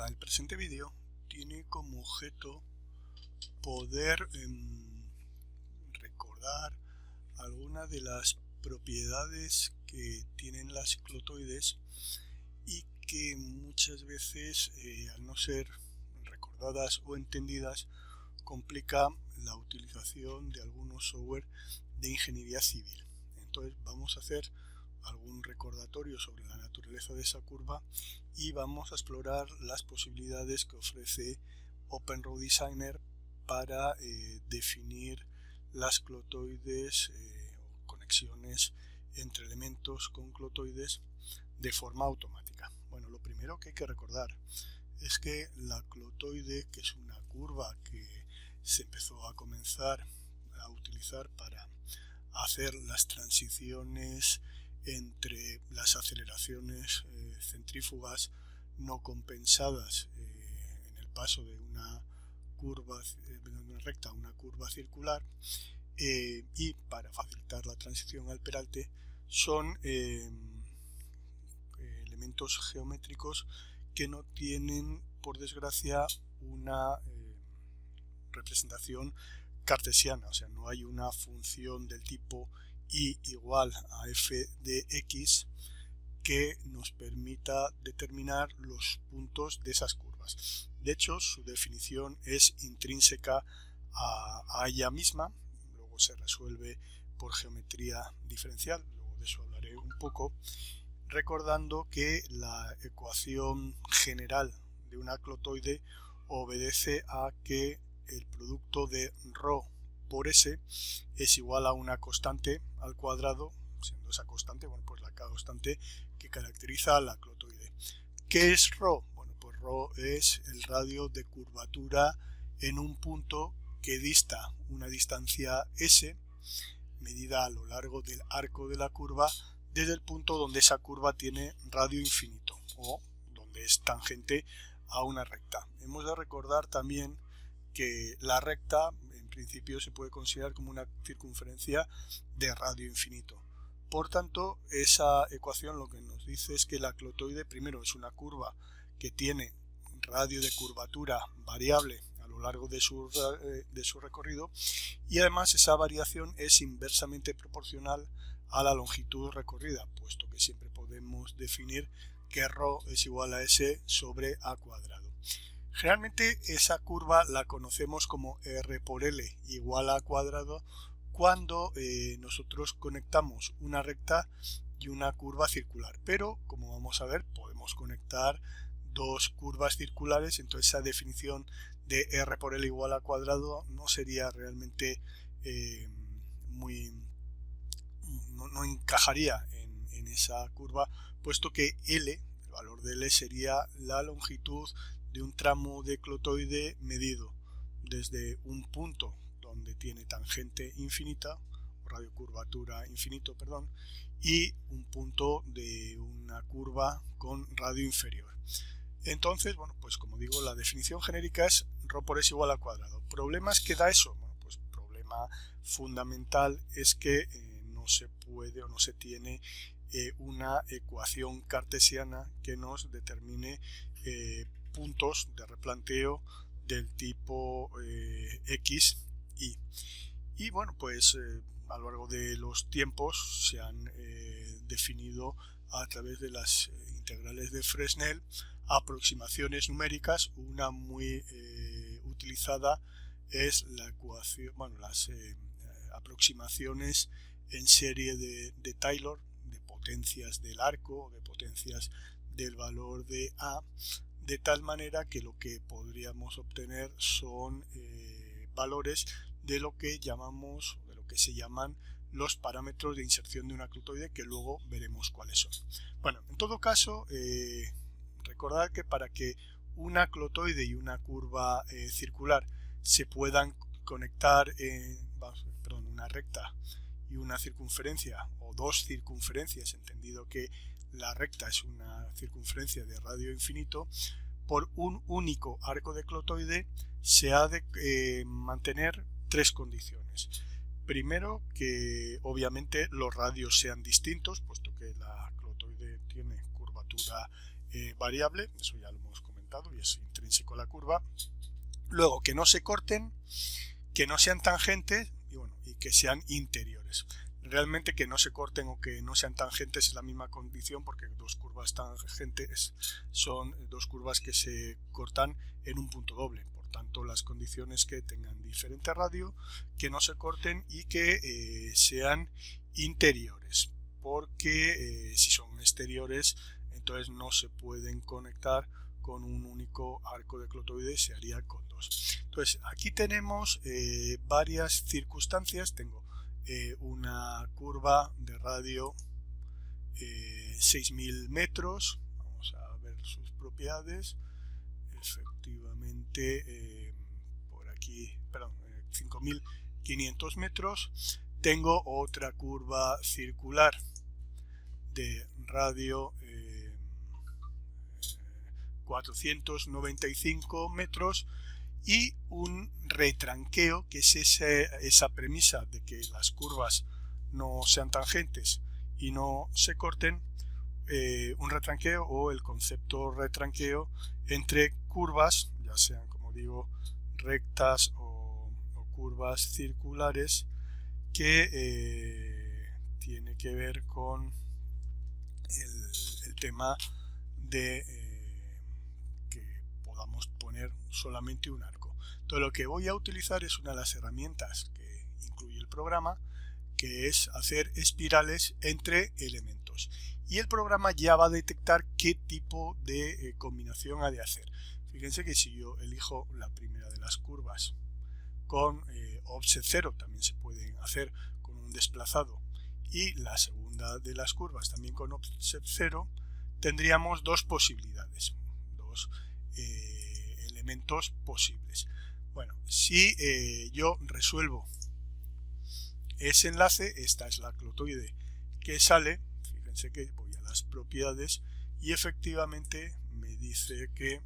El presente vídeo tiene como objeto poder recordar algunas de las propiedades que tienen las clotoides y que muchas veces, al no ser recordadas o entendidas, complica la utilización de algunos software de ingeniería civil. Entonces vamos a hacer algún recordatorio sobre la naturaleza de esa curva y vamos a explorar las posibilidades que ofrece OpenRowDesigner para definir las clotoides o conexiones entre elementos con clotoides de forma automática. Bueno, lo primero que hay que recordar es que la clotoide, que es una curva que se empezó a comenzar a utilizar para hacer las transiciones entre las aceleraciones centrífugas no compensadas en el paso de una curva de una recta a una curva circular, y para facilitar la transición al peralte, son elementos geométricos que no tienen, por desgracia, una representación cartesiana, o sea, no hay una función del tipo y igual a f de x que nos permita determinar los puntos de esas curvas. De hecho, su definición es intrínseca a ella misma, luego se resuelve por geometría diferencial, luego de eso hablaré un poco, recordando que la ecuación general de una clotoide obedece a que el producto de ρ por s es igual a una constante al cuadrado, siendo esa constante, bueno, pues la constante que caracteriza a la clotoide. ¿Qué es ρ? Bueno, pues ρ es el radio de curvatura en un punto que dista una distancia s, medida a lo largo del arco de la curva, desde el punto donde esa curva tiene radio infinito o donde es tangente a una recta. Hemos de recordar también que la recta en principio se puede considerar como una circunferencia de radio infinito. Por tanto, esa ecuación lo que nos dice es que la clotoide primero es una curva que tiene radio de curvatura variable a lo largo de su recorrido, y además esa variación es inversamente proporcional a la longitud recorrida, puesto que siempre podemos definir que ρ es igual a s sobre a cuadrado. Generalmente esa curva la conocemos como R por L igual a cuadrado cuando nosotros conectamos una recta y una curva circular, pero como vamos a ver podemos conectar dos curvas circulares, entonces esa definición de R por L igual a cuadrado no sería realmente no encajaría en esa curva, puesto que L, el valor de L sería la longitud de un tramo de clotoide medido desde un punto donde tiene tangente infinita, o radiocurvatura infinito, perdón, y un punto de una curva con radio inferior. Entonces, bueno, pues como digo, la definición genérica es ρ por s igual a cuadrado. ¿Problemas que da eso? Bueno, pues problema fundamental es que no se puede o no se tiene una ecuación cartesiana que nos determine puntos de replanteo del tipo x, y. Y bueno, pues a lo largo de los tiempos se han definido a través de las integrales de Fresnel aproximaciones numéricas. Una muy utilizada es la ecuación, bueno, las aproximaciones en serie de Taylor, de potencias del arco, de potencias del valor de A, de tal manera que lo que podríamos obtener son valores de lo que llamamos, de lo que se llaman los parámetros de inserción de una clotoide, que luego veremos cuáles son. Bueno, en todo caso, recordad que para que una clotoide y una curva circular se puedan conectar, una recta y una circunferencia, o dos circunferencias, entendido que la recta es una circunferencia de radio infinito, por un único arco de clotoide se ha de mantener tres condiciones. Primero, que obviamente los radios sean distintos, puesto que la clotoide tiene curvatura variable, eso ya lo hemos comentado comentado, y es intrínseco a la curva. Luego, que no se corten, que no sean tangentes y que sean interiores. Realmente que no se corten o que no sean tangentes es la misma condición, porque dos curvas tangentes son dos curvas que se cortan en un punto doble. Por tanto, las condiciones que tengan diferente radio, que no se corten y que sean interiores, porque si son exteriores entonces no se pueden conectar con un único arco de clotoide, se haría con dos. Entonces aquí tenemos varias circunstancias. Tengo una curva de radio 6.000 metros. Vamos a ver sus propiedades. Efectivamente, por aquí, perdón, 5.500 metros. Tengo otra curva circular de radio 495 metros y un retranqueo, que es esa premisa de que las curvas no sean tangentes y no se corten, un retranqueo o el concepto retranqueo entre curvas, ya sean, como digo, rectas o curvas circulares, que tiene que ver con el tema de que podamos poner solamente un arco. Entonces lo que voy a utilizar es una de las herramientas que incluye el programa, que es hacer espirales entre elementos, y el programa ya va a detectar qué tipo de combinación ha de hacer. Fíjense que si yo elijo la primera de las curvas con offset 0, también se pueden hacer con un desplazado, y la segunda de las curvas también con offset 0, tendríamos dos posibilidades, dos elementos posibles. Bueno, si yo resuelvo ese enlace, esta es la clotoide que sale. Fíjense que voy a las propiedades y efectivamente me dice que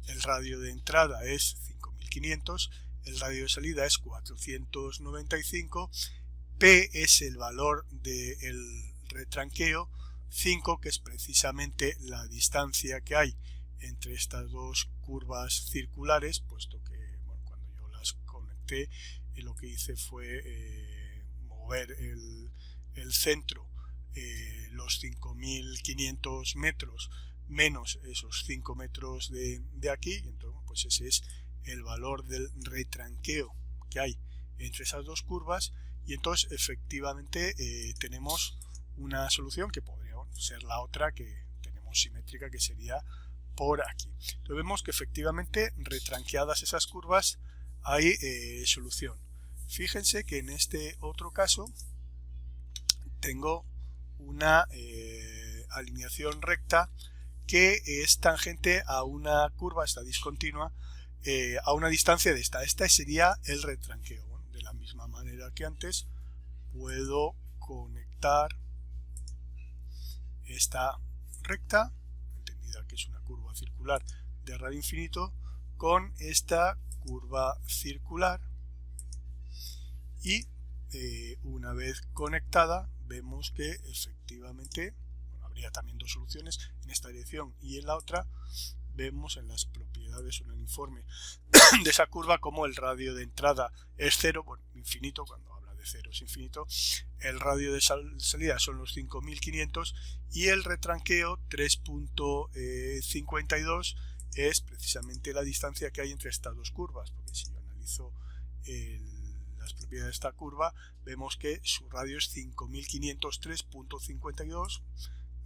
el radio de entrada es 5.500, el radio de salida es 495, P es el valor del retranqueo, 5, que es precisamente la distancia que hay entre estas dos curvas circulares, puesto que cuando yo las conecté lo que hice fue mover el centro los 5.500 metros menos esos 5 metros de aquí, y entonces pues ese es el valor del retranqueo que hay entre esas dos curvas, y entonces efectivamente tenemos una solución que podría ser la otra que tenemos simétrica, que sería por aquí. Entonces vemos que efectivamente retranqueadas esas curvas hay solución. Fíjense que en este otro caso tengo una alineación recta que es tangente a una curva, esta discontinua, a una distancia de esta. Esta sería el retranqueo. Bueno, de la misma manera que antes, puedo conectar esta recta, entendida que es una curva circular de radio infinito, con esta curva circular, y una vez conectada vemos que efectivamente habría también dos soluciones, en esta dirección y en la otra. Vemos en las propiedades o en el informe de esa curva como el radio de entrada es 0, bueno, infinito, cuando habla de 0 es infinito, el radio de salida son los 5.500 y el retranqueo 3.52 es precisamente la distancia que hay entre estas dos curvas, porque si yo analizo las propiedades de esta curva, vemos que su radio es 5.503.52,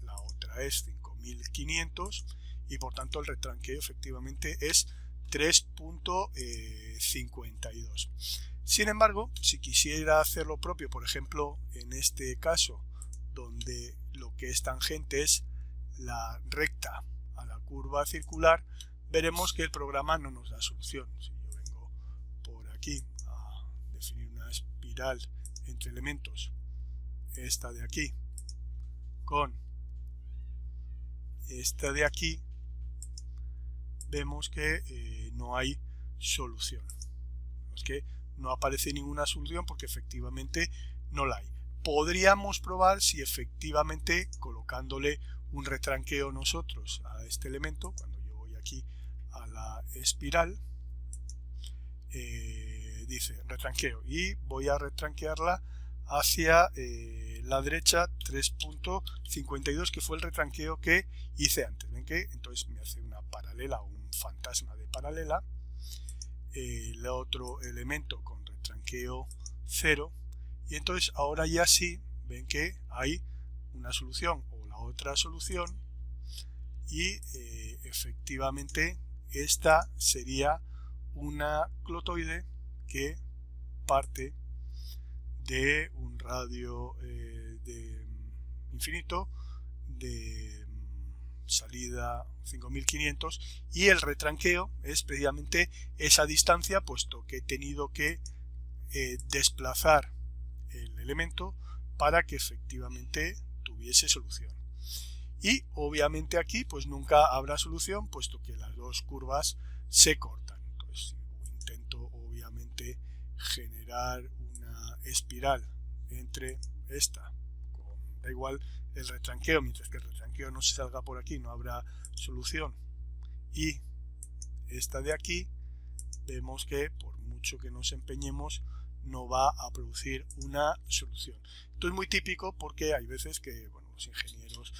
la otra es 5.500, y por tanto el retranqueo efectivamente es 3.52. Sin embargo, si quisiera hacer lo propio, por ejemplo, en este caso, donde lo que es tangente es la recta a la curva circular, veremos que el programa no nos da solución. Si yo vengo por aquí a definir una espiral entre elementos, esta de aquí con esta de aquí, vemos que no hay solución. Es que no aparece ninguna solución porque efectivamente no la hay. Podríamos probar si efectivamente colocándole un retranqueo nosotros a este elemento, cuando yo voy aquí espiral, dice retranqueo, y voy a retranquearla hacia la derecha 3.52, que fue el retranqueo que hice antes. ¿Ven que entonces me hace una paralela o un fantasma de paralela? El otro elemento con retranqueo 0, y entonces ahora ya sí ven que hay una solución o la otra solución, y efectivamente esta sería una clotoide que parte de un radio de infinito de salida 5500, y el retranqueo es precisamente esa distancia, puesto que he tenido que desplazar el elemento para que efectivamente tuviese solución. Y obviamente aquí pues nunca habrá solución, puesto que las dos curvas se cortan. Entonces intento obviamente generar una espiral entre esta, da igual el retranqueo, mientras que el retranqueo no se salga por aquí no habrá solución, y esta de aquí vemos que por mucho que nos empeñemos no va a producir una solución. Esto es muy típico porque hay veces que los ingenieros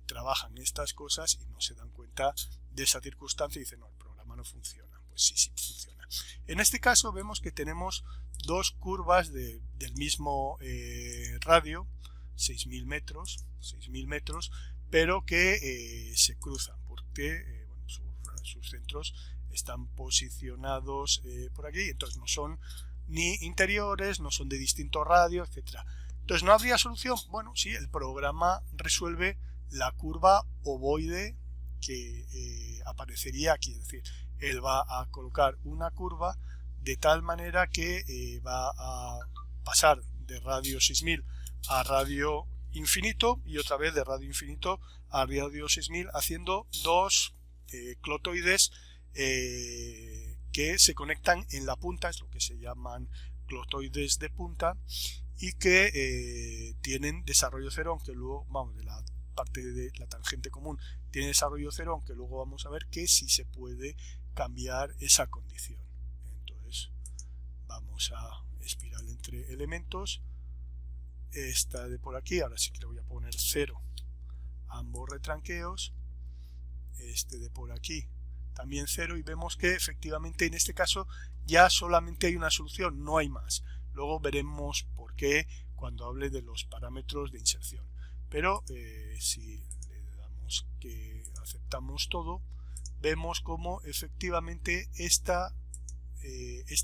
trabajan estas cosas y no se dan cuenta de esa circunstancia y dicen, no, el programa no funciona. Pues sí, sí funciona. En este caso vemos que tenemos dos curvas del mismo radio, 6.000 metros, pero que se cruzan porque sus centros están posicionados por aquí, entonces no son ni interiores, no son de distinto radio, etcétera. Entonces, ¿no habría solución? Bueno, sí, el programa resuelve la curva ovoide que aparecería aquí, es decir, él va a colocar una curva de tal manera que va a pasar de radio 6000 a radio infinito, y otra vez de radio infinito a radio 6000, haciendo dos clotoides que se conectan en la punta, es lo que se llaman clotoides de punta, y que tienen desarrollo cero, aunque luego, de la parte de la tangente común tiene desarrollo cero, aunque luego vamos a ver que sí se puede cambiar esa condición. Entonces vamos a espiral entre elementos, esta de por aquí, ahora sí que le voy a poner 0 ambos retranqueos, este de por aquí también 0, y vemos que efectivamente en este caso ya solamente hay una solución, no hay más. Luego veremos por qué cuando hable de los parámetros de inserción, pero si le damos que aceptamos todo, vemos como efectivamente este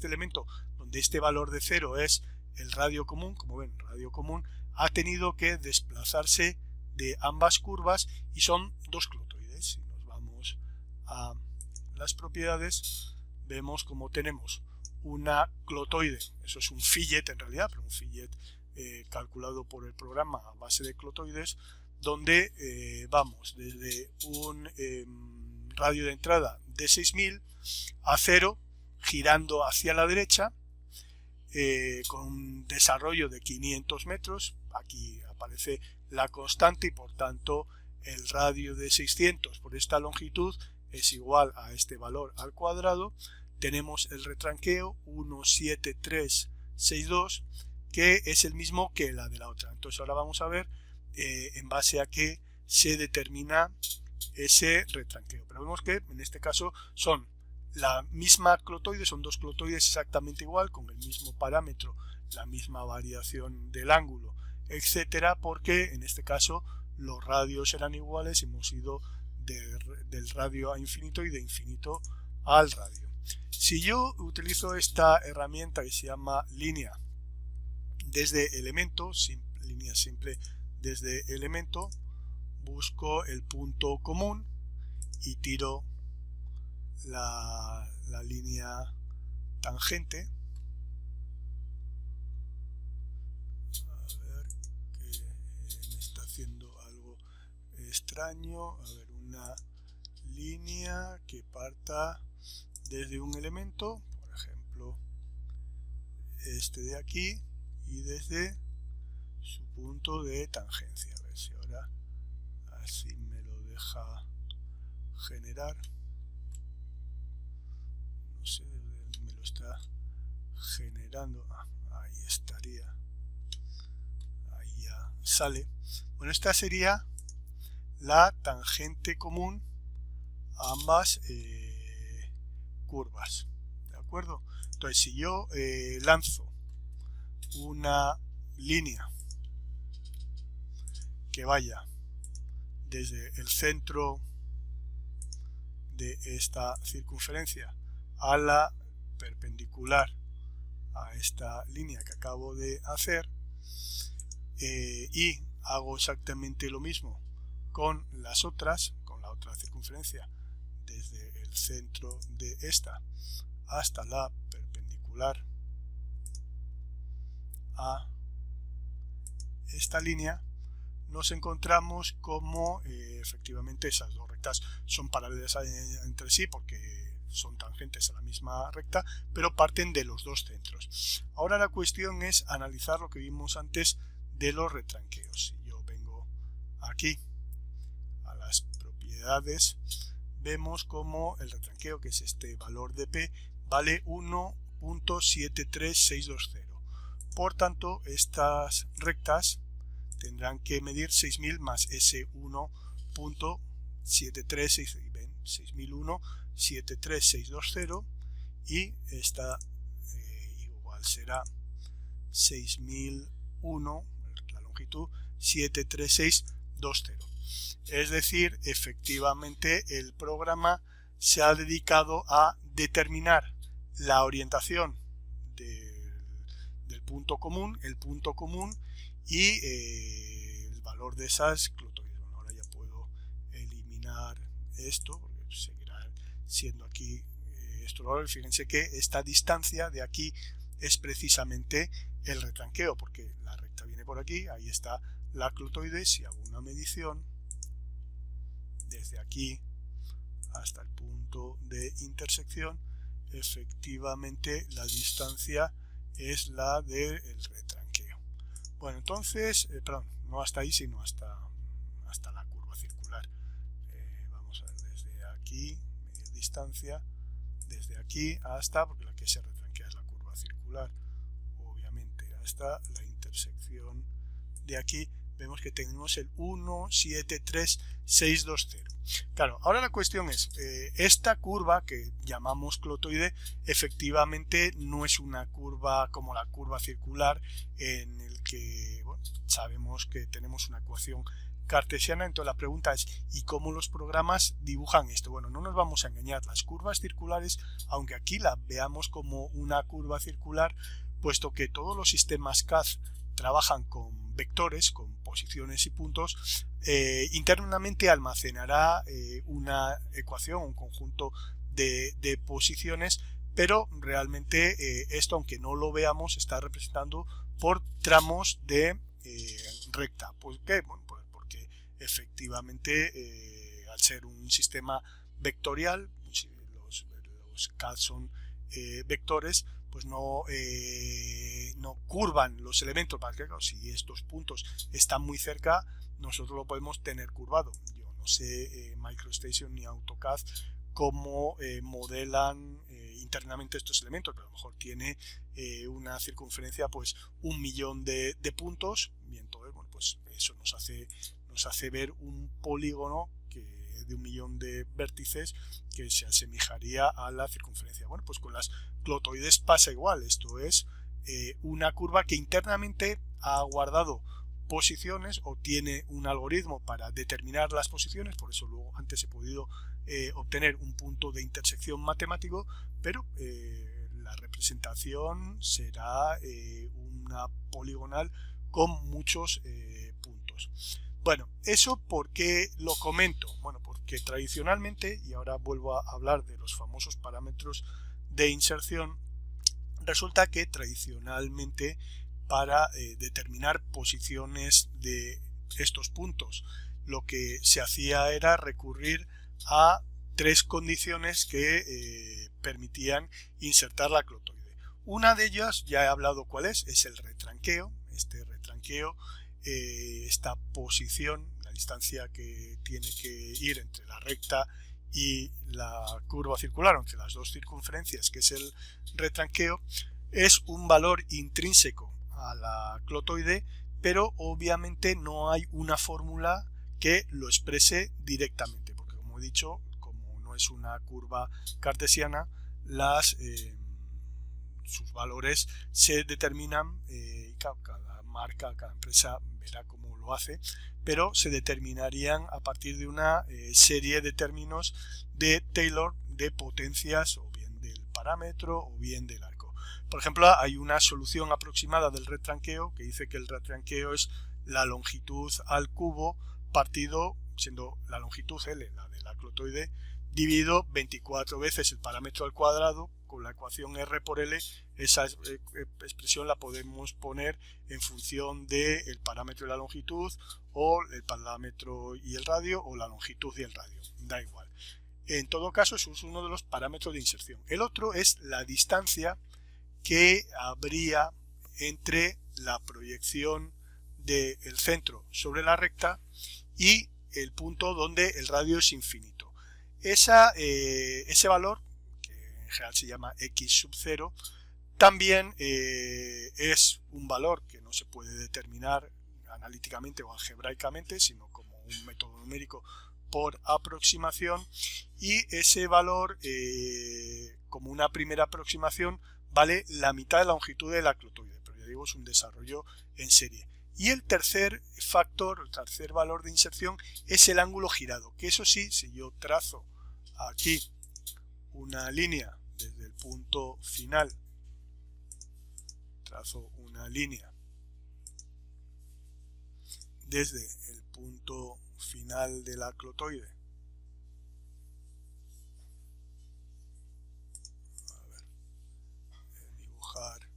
elemento, donde este valor de 0 es el radio común, como ven, radio común, ha tenido que desplazarse de ambas curvas, y son dos clotoides. Si nos vamos a las propiedades, vemos como tenemos una clotoide, eso es un fillet en realidad, pero un fillet calculado por el programa a base de clotoides, donde vamos desde un radio de entrada de 6000 a 0, girando hacia la derecha, con un desarrollo de 500 metros. Aquí aparece la constante y por tanto el radio de 600 por esta longitud es igual a este valor al cuadrado. Tenemos el retranqueo 17362, que es el mismo que la de la otra. Entonces ahora vamos a ver en base a qué se determina ese retranqueo, pero vemos que en este caso son la misma clotoide, son dos clotoides exactamente igual, con el mismo parámetro, la misma variación del ángulo, etcétera, porque en este caso los radios eran iguales, hemos ido del radio a infinito y de infinito al radio. Si yo utilizo esta herramienta que se llama línea desde elemento, línea simple desde elemento, busco el punto común y tiro la línea tangente. A ver, que me está haciendo algo extraño. A ver, una línea que parta desde un elemento, por ejemplo este de aquí, y desde su punto de tangencia. A ver si ahora así me lo deja generar. generando, ahí estaría, ahí ya sale. Bueno, esta sería la tangente común a ambas curvas, ¿de acuerdo? Entonces, si yo lanzo una línea que vaya desde el centro de esta circunferencia a la perpendicular a esta línea que acabo de hacer, y hago exactamente lo mismo con las otras, con la otra circunferencia desde el centro de esta hasta la perpendicular a esta línea, nos encontramos como efectivamente esas dos rectas son paralelas entre sí porque son tangentes a la misma recta, pero parten de los dos centros. Ahora la cuestión es analizar lo que vimos antes de los retranqueos. Si yo vengo aquí a las propiedades, vemos como el retranqueo, que es este valor de P, vale 1.73620. Por tanto, estas rectas tendrán que medir 6000 más ese 1.73620. ¿Ven? 6001, 73620, y esta igual será 6001, la longitud, 73620. Es decir, efectivamente el programa se ha dedicado a determinar la orientación del punto común, y el valor de esas clotoides. Bueno, ahora ya puedo eliminar esto porque seguirá siendo aquí esto. Fíjense que esta distancia de aquí es precisamente el retranqueo, porque la recta viene por aquí, ahí está la clotoide. Si hago una medición desde aquí hasta el punto de intersección, efectivamente la distancia es la del retranqueo. Bueno, entonces, perdón, no hasta ahí, sino hasta la curva circular. Vamos a ver desde aquí, medir distancia, desde aquí hasta, porque la que se retranquea es la curva circular, obviamente, hasta la intersección de aquí. Vemos que tenemos el 1.73620. Claro, ahora la cuestión es, esta curva que llamamos clotoide efectivamente no es una curva como la curva circular, en el que bueno, sabemos que tenemos una ecuación cartesiana. Entonces la pregunta es, ¿y cómo los programas dibujan esto? Bueno, no nos vamos a engañar, las curvas circulares, aunque aquí la veamos como una curva circular, puesto que todos los sistemas CAD trabajan con vectores, con posiciones y puntos, internamente almacenará una ecuación, un conjunto de posiciones, pero realmente esto, aunque no lo veamos, está representando por tramos de recta. ¿Por qué? Bueno, pues porque efectivamente al ser un sistema vectorial, los CAD son vectores, pues no curvan los elementos, para que si estos puntos están muy cerca, nosotros lo podemos tener curvado. Yo no sé MicroStation ni AutoCAD cómo modelan internamente estos elementos, pero a lo mejor tiene una circunferencia pues 1.000.000 de puntos, y entonces bueno, pues eso nos hace ver un polígono de 1.000.000 de vértices que se asemejaría a la circunferencia. Bueno, pues con las clotoides pasa igual. Esto es una curva que internamente ha guardado posiciones o tiene un algoritmo para determinar las posiciones, por eso luego antes he podido obtener un punto de intersección matemático, pero la representación será una poligonal con muchos puntos. Bueno, ¿eso por qué lo comento? Bueno, porque tradicionalmente, y ahora vuelvo a hablar de los famosos parámetros de inserción, resulta que tradicionalmente para determinar posiciones de estos puntos, lo que se hacía era recurrir a tres condiciones que permitían insertar la clotoide. Una de ellas, ya he hablado cuál es el retranqueo. Este retranqueo, esta posición, la distancia que tiene que ir entre la recta y la curva circular, entre las dos circunferencias, que es el retranqueo, es un valor intrínseco a la clotoide, pero obviamente no hay una fórmula que lo exprese directamente, porque como he dicho, como no es una curva cartesiana, sus valores se determinan, cada marca, cada empresa verá cómo lo hace, pero se determinarían a partir de una serie de términos de Taylor de potencias o bien del parámetro o bien del arco. Por ejemplo, hay una solución aproximada del retranqueo que dice que el retranqueo es la longitud al cubo partido, siendo la longitud L, la de la clotoide, dividido 24 veces el parámetro al cuadrado. Con la ecuación R por L, esa expresión la podemos poner en función del parámetro y la longitud, o el parámetro y el radio, o la longitud y el radio, da igual. En todo caso, eso es uno de los parámetros de inserción. El otro es la distancia que habría entre la proyección del centro sobre la recta y el punto donde el radio es infinito. Ese valor, que en general se llama x sub 0, también es un valor que no se puede determinar analíticamente o algebraicamente, sino como un método numérico por aproximación, y ese valor, como una primera aproximación, vale la mitad de la longitud de la clotoide, pero ya digo, es un desarrollo en serie. Y el tercer factor, el tercer valor de inserción, es el ángulo girado, que eso sí, si yo trazo aquí una línea desde el punto final, trazo una línea desde el punto final de la clotoide, dibujar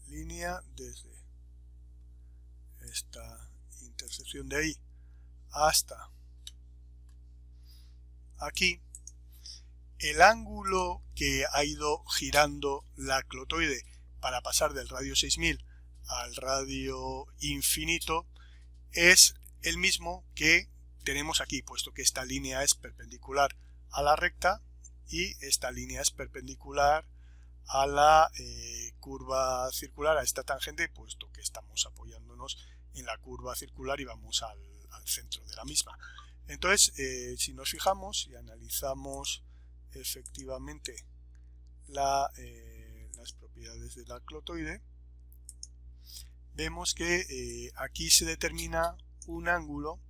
línea desde esta intersección de ahí hasta aquí, el ángulo que ha ido girando la clotoide para pasar del radio 6000 al radio infinito es el mismo que tenemos aquí, puesto que esta línea es perpendicular a la recta y esta línea es perpendicular a la curva circular, a esta tangente, puesto que estamos apoyándonos en la curva circular y vamos al centro de la misma. Entonces, si nos fijamos y analizamos efectivamente las propiedades de la clotoide, vemos que aquí se determina un ángulo,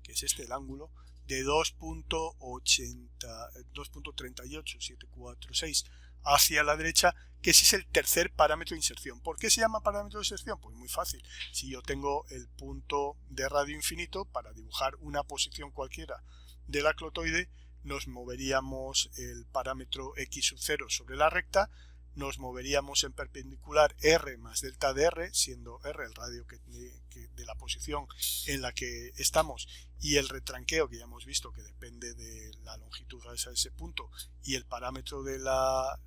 que es este el ángulo, de 2.38746 hacia la derecha, que ese es el tercer parámetro de inserción. ¿Por qué se llama parámetro de inserción? Pues muy fácil. Si yo tengo el punto de radio infinito, para dibujar una posición cualquiera de la clotoide, nos moveríamos el parámetro x sub 0 sobre la recta, nos moveríamos en perpendicular r más delta de r, siendo r el radio de la posición en la que estamos, y el retranqueo, que ya hemos visto que depende de la longitud a ese punto, y el parámetro de la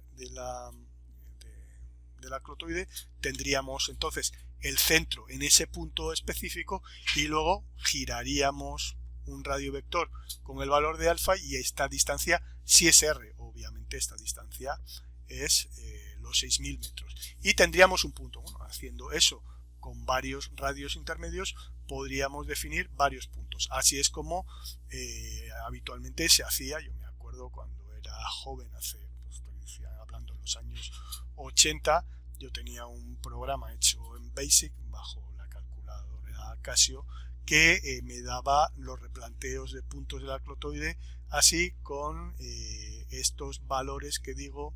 clotoide, tendríamos entonces el centro en ese punto específico, y luego giraríamos un radio vector con el valor de alfa, y esta distancia si es r, obviamente esta distancia es los 6000 metros, y tendríamos un punto. Bueno, haciendo eso con varios radios intermedios podríamos definir varios puntos. Así es como habitualmente se hacía. Yo me acuerdo cuando era joven, estoy hablando en los años 80, yo tenía un programa hecho en BASIC bajo la calculadora Casio que me daba los replanteos de puntos de la clotoide, así con estos valores que digo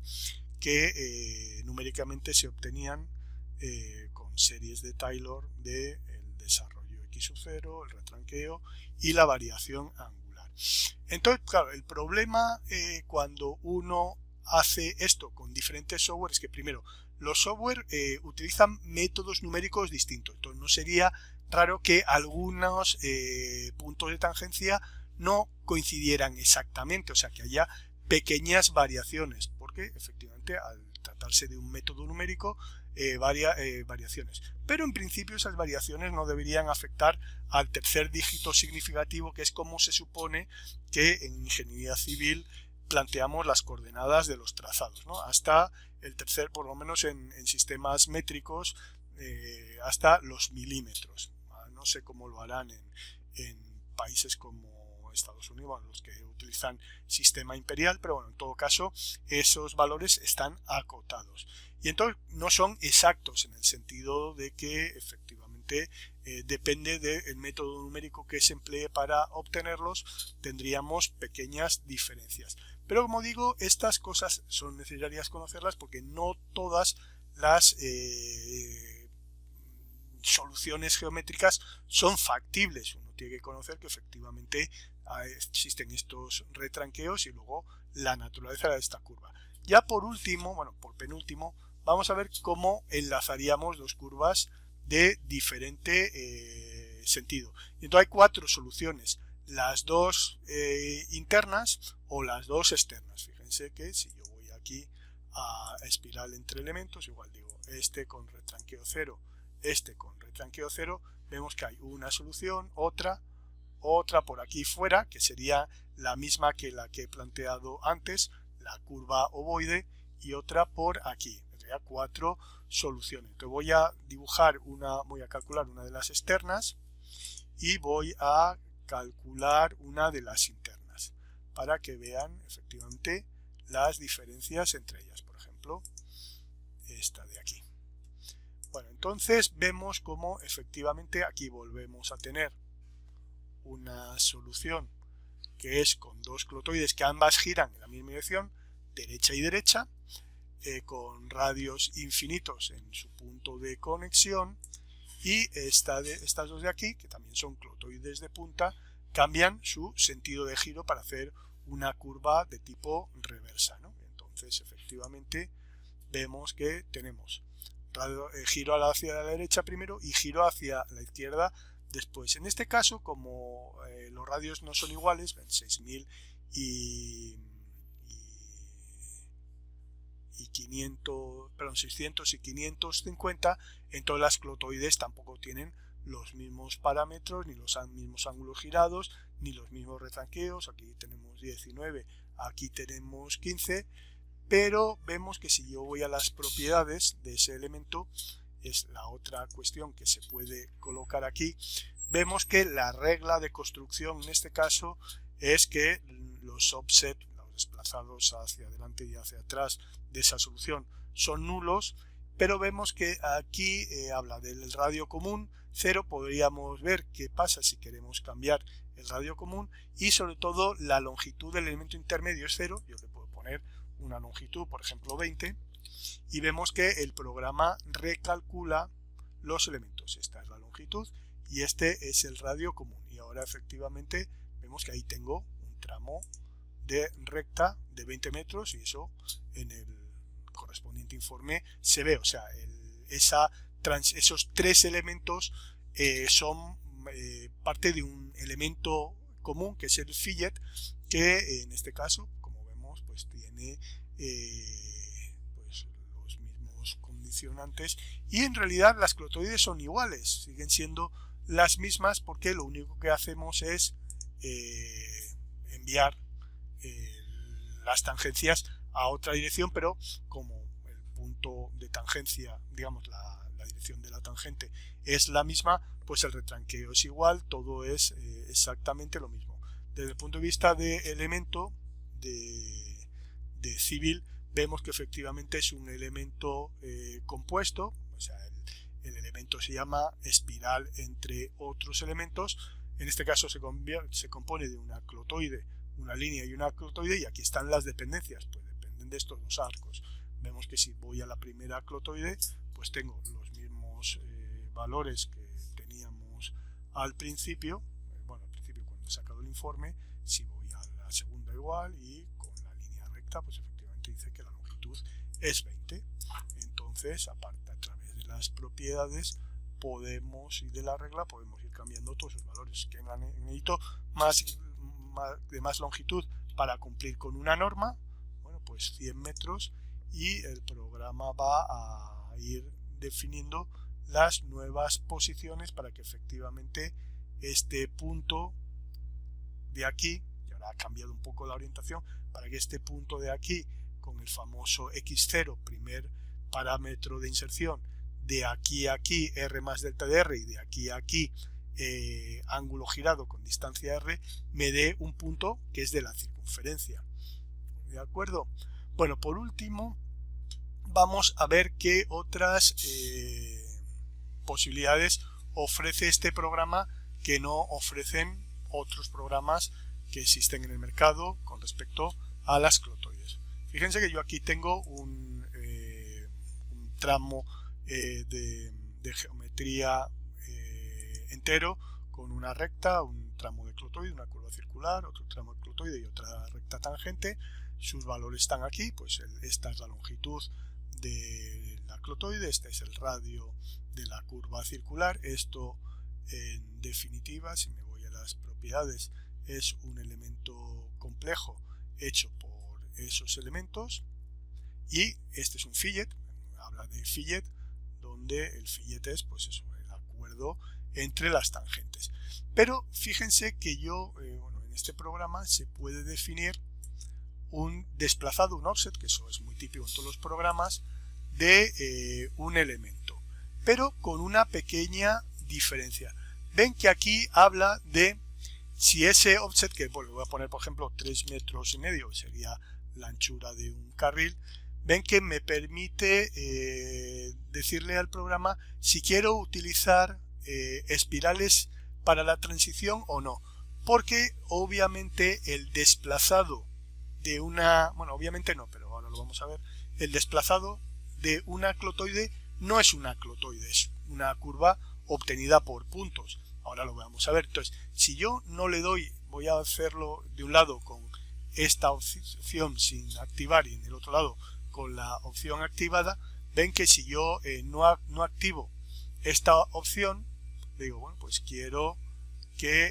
que numéricamente se obtenían con series de Taylor del desarrollo x sub 0, el retranqueo y la variación angular. Entonces, claro, el problema cuando uno hace esto con diferentes software es que primero los software utilizan métodos numéricos distintos. Entonces no sería raro que algunos puntos de tangencia no coincidieran exactamente, o sea que haya pequeñas variaciones, porque efectivamente al tratarse de un método numérico variaciones, pero en principio esas variaciones no deberían afectar al tercer dígito significativo, que es como se supone que en ingeniería civil planteamos las coordenadas de los trazados, ¿no? Hasta el tercer, por lo menos en sistemas métricos, hasta los milímetros. No sé cómo lo harán en países como Estados Unidos, bueno, los que utilizan sistema imperial, pero bueno, en todo caso esos valores están acotados y entonces no son exactos en el sentido de que efectivamente depende del método numérico que se emplee para obtenerlos, tendríamos pequeñas diferencias. Pero como digo, estas cosas son necesarias conocerlas porque no todas las soluciones geométricas son factibles. Uno tiene que conocer que efectivamente existen estos retranqueos y luego la naturaleza de esta curva. Ya por último, bueno, por penúltimo, vamos a ver cómo enlazaríamos dos curvas de diferente sentido. Y entonces hay cuatro soluciones, las dos internas o las dos externas. Fíjense que si yo voy aquí a espiral entre elementos, igual digo este con retranqueo 0, este con retranqueo 0, vemos que hay una solución, otra por aquí fuera, que sería la misma que la que he planteado antes, la curva ovoide, y otra por aquí. Tendría cuatro soluciones. Entonces voy a voy a calcular una de las externas y voy a calcular una de las internas para que vean efectivamente las diferencias entre ellas. Por ejemplo, esta de aquí. Bueno, entonces vemos cómo efectivamente aquí volvemos a tener una solución que es con dos clotoides que ambas giran en la misma dirección, derecha y derecha, con radios infinitos en su punto de conexión, y estas dos de aquí, que también son clotoides de punta, cambian su sentido de giro para hacer una curva de tipo reversa, ¿no? Entonces efectivamente vemos que tenemos giro hacia la derecha primero y giro hacia la izquierda después. En este caso, como los radios no son iguales, 6000 y 600 y 550, entonces las clotoides tampoco tienen los mismos parámetros, ni los mismos ángulos girados, ni los mismos retranqueos. Aquí tenemos 19, aquí tenemos 15, pero vemos que si yo voy a las propiedades de ese elemento, es la otra cuestión que se puede colocar aquí, vemos que la regla de construcción en este caso es que los offset, los desplazados hacia adelante y hacia atrás de esa solución, son nulos, pero vemos que aquí habla del radio común 0. Podríamos ver qué pasa si queremos cambiar el radio común, y sobre todo la longitud del elemento intermedio es 0. Yo le puedo poner una longitud, por ejemplo 20, y vemos que el programa recalcula los elementos. Esta es la longitud y este es el radio común, y ahora efectivamente vemos que ahí tengo un tramo de recta de 20 metros, y eso en el correspondiente informe se ve. O sea, esos tres elementos son parte de un elemento común que es el fillet, que en este caso, como vemos, pues tiene pues los mismos condicionantes, y en realidad las clotoides son iguales, siguen siendo las mismas, porque lo único que hacemos es enviar las tangencias a otra dirección, pero como el punto de tangencia, digamos la dirección de la tangente es la misma, pues el retranqueo es igual, todo es exactamente lo mismo. Desde el punto de vista de elemento de civil, vemos que efectivamente es un elemento compuesto, o sea, el elemento se llama espiral entre otros elementos. En este caso se compone de una clotoide, una línea y una clotoide, y aquí están las dependencias, pues dependen de estos dos arcos. Vemos que si voy a la primera clotoide, pues tengo los mismos valores que teníamos al principio, bueno, al principio cuando he sacado el informe. Si voy a la segunda igual, y con la línea recta, pues efectivamente dice que la longitud es 20. Entonces, aparte, a través de las propiedades y de la regla, podemos ir cambiando todos esos valores. Que necesito más longitud para cumplir con una norma, bueno, pues 100 metros, y el programa va a ir definiendo las nuevas posiciones para que efectivamente este punto de aquí, ya habrá cambiado un poco la orientación para que este punto de aquí, con el famoso x0, primer parámetro de inserción, de aquí a aquí r más delta de r y de aquí a aquí ángulo girado con distancia r, me dé un punto que es de la circunferencia. ¿De acuerdo? Bueno, por último, vamos a ver qué otras posibilidades ofrece este programa que no ofrecen otros programas que existen en el mercado con respecto a las clotoides. Fíjense que yo aquí tengo un tramo de geometría entero con una recta, un tramo de clotoide, una curva circular, otro tramo de clotoide y otra recta tangente. Sus valores están aquí, pues esta es la longitud de la clotoide, este es el radio de la curva circular. Esto, en definitiva, si me voy a las propiedades, es un elemento complejo hecho por esos elementos, y este es un fillet, habla de fillet, donde el fillet es pues eso, el acuerdo entre las tangentes. Pero fíjense que yo, en este programa se puede definir un desplazado, un offset, que eso es muy típico en todos los programas, de un elemento, pero con una pequeña diferencia. Ven que aquí habla de si ese offset, que bueno, voy a poner por ejemplo 3,5 metros, sería la anchura de un carril, ven que me permite decirle al programa si quiero utilizar espirales para la transición o no, porque obviamente el desplazado de una, bueno, obviamente no, pero ahora lo vamos a ver, el desplazado de una clotoide no es una clotoide, es una curva obtenida por puntos. Ahora lo vamos a ver. Entonces, si yo no le doy, voy a hacerlo de un lado con esta opción sin activar y en el otro lado con la opción activada, ven que si yo no activo esta opción, digo, bueno, pues quiero que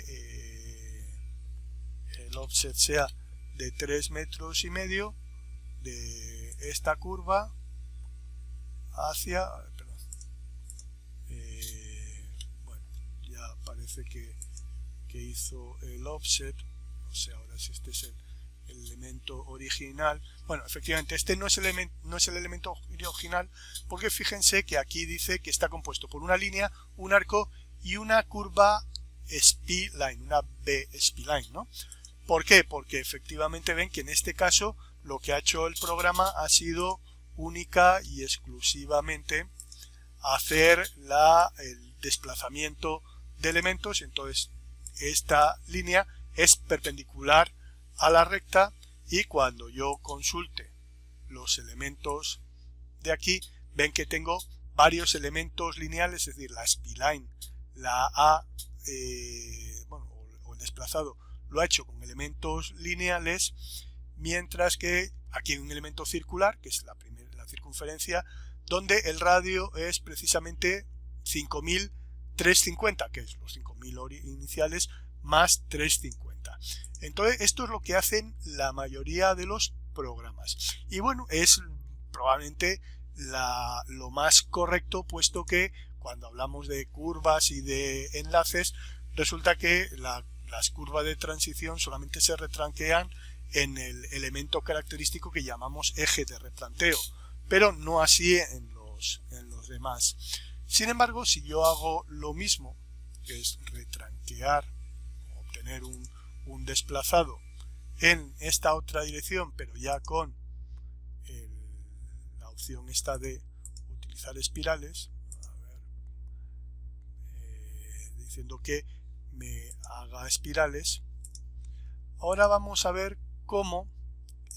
el offset sea de 3,5 metros de esta curva hacia, perdón, bueno, ya parece que hizo el offset, no sé ahora si este es el elemento original. Bueno, efectivamente este no es el elemento original, porque fíjense que aquí dice que está compuesto por una línea, un arco y una curva spline, una B spline, ¿no? ¿Por qué? Porque efectivamente ven que en este caso lo que ha hecho el programa ha sido única y exclusivamente hacer el desplazamiento de elementos. Entonces esta línea es perpendicular a la recta, y cuando yo consulte los elementos de aquí, ven que tengo varios elementos lineales, es decir, la spline, la A, o el desplazado lo ha hecho con elementos lineales, mientras que aquí hay un elemento circular, que es la circunferencia, donde el radio es precisamente 5.350, que es los 5.000 iniciales más 350. Entonces esto es lo que hacen la mayoría de los programas, y bueno, es probablemente lo más correcto, puesto que cuando hablamos de curvas y de enlaces, resulta que las curvas de transición solamente se retranquean en el elemento característico que llamamos eje de replanteo, pero no así en los demás. Sin embargo, si yo hago lo mismo, que es retranquear, obtener un desplazado en esta otra dirección, pero ya con la opción esta de utilizar espirales, diciendo que me haga espirales, ahora vamos a ver cómo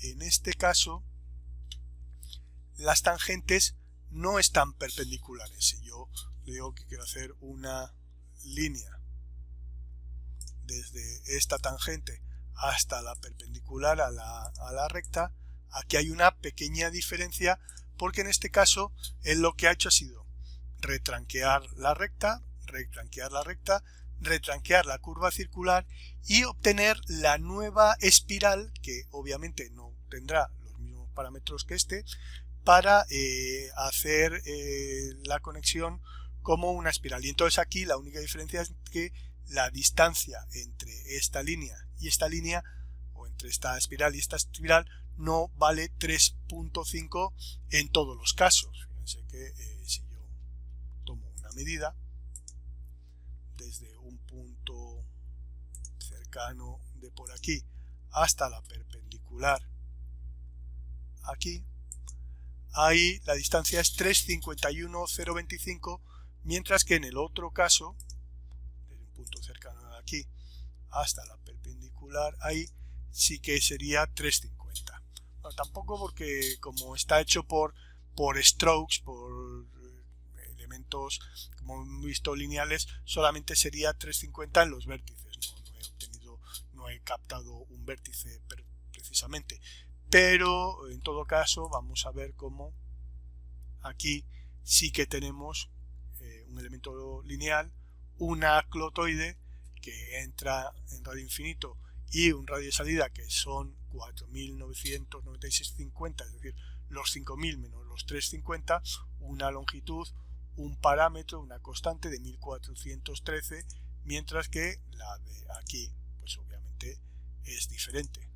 en este caso las tangentes no están perpendiculares. Si yo le digo que quiero hacer una línea desde esta tangente hasta la perpendicular a la recta, aquí hay una pequeña diferencia, porque en este caso él lo que ha hecho ha sido retranquear la recta, retranquear la curva circular y obtener la nueva espiral, que obviamente no tendrá los mismos parámetros que este, para hacer la conexión como una espiral. Y entonces aquí la única diferencia es que la distancia entre esta línea y esta línea entre esta espiral y esta espiral no vale 3.5 en todos los casos. Fíjense que si yo tomo una medida desde un punto cercano de por aquí hasta la perpendicular aquí, ahí la distancia es 3,51,025, mientras que en el otro caso, desde un punto cercano de aquí hasta la perpendicular ahí, sí que sería 3,50. Bueno, tampoco, porque como está hecho por strokes, por elementos, como hemos visto, lineales, solamente sería 3,50 en los vértices. No he captado un vértice precisamente, pero en todo caso vamos a ver cómo aquí sí que tenemos un elemento lineal, una clotoide que entra en radio infinito y un radio de salida que son 4.996,50, es decir, los 5.000 menos los 3,50, una longitud, un parámetro, una constante de 1.413, mientras que la de aquí pues obviamente es diferente.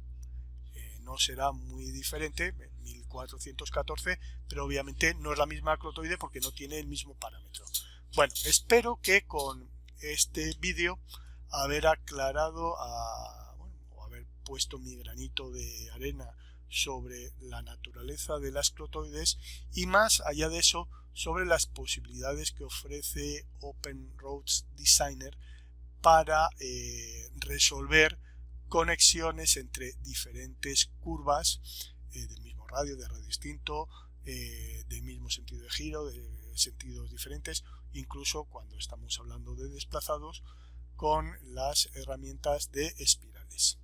No será muy diferente, 1414, pero obviamente no es la misma clotoide porque no tiene el mismo parámetro. Bueno, espero que con este vídeo haber aclarado o haber puesto mi granito de arena sobre la naturaleza de las clotoides, y más allá de eso sobre las posibilidades que ofrece OpenRoads Designer para resolver conexiones entre diferentes curvas del mismo radio, de radio distinto, del mismo sentido de giro, de sentidos diferentes, incluso cuando estamos hablando de desplazados, con las herramientas de espirales.